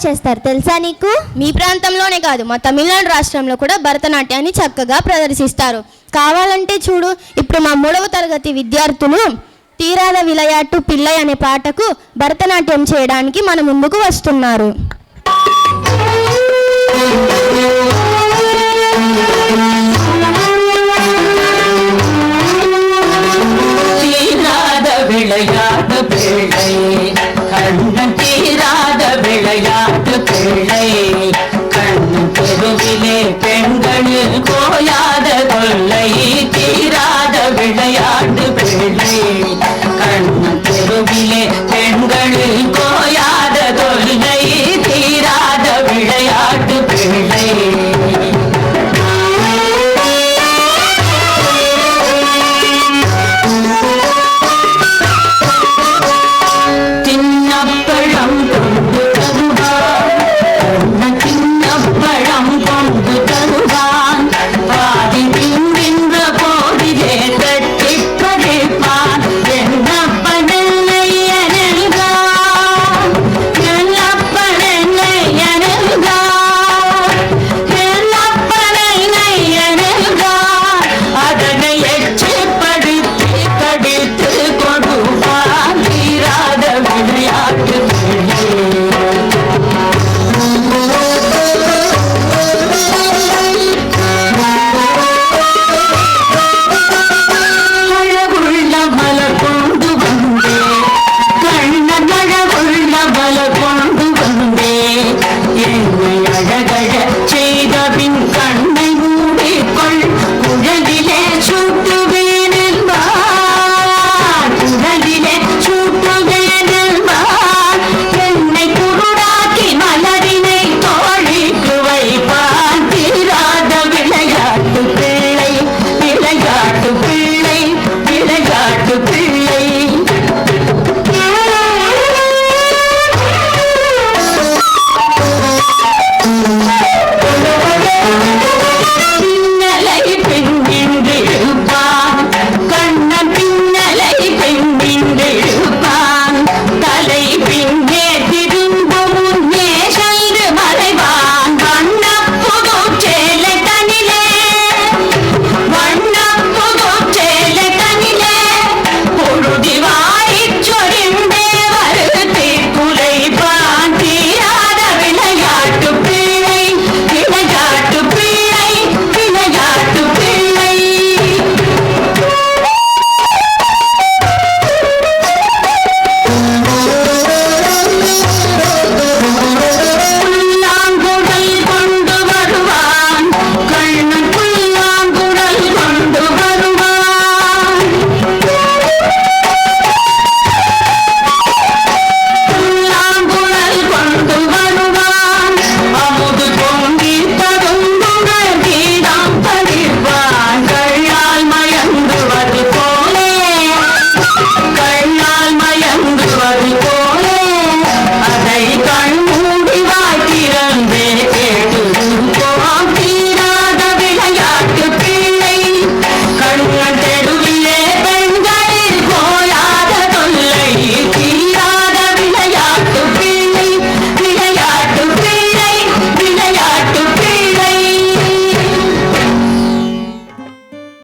చేస్తారు తెలుసా నీకు? మీ ప్రాంతంలోనే కాదు, మా తమిళనాడు రాష్ట్రంలో కూడా భరతనాట్యాన్ని చక్కగా ప్రదర్శిస్తారు. కావాలంటే చూడు, ఇప్పుడు మా 3వ తరగతి విద్యార్థులు తీరాద విలయాట్టు పిల్లై అనే పాటకు భరతనాట్యం చేయడానికి మన ముందుకు వస్తున్నారు. விளையாட்டு பிள்ளை கண்ணன் தீராத விளையாட்டு பிள்ளை கண்ணு தெருவிலே பெண்களில் கோயாத கொள்ளை தீராத விளையாட்டு பிள்ளை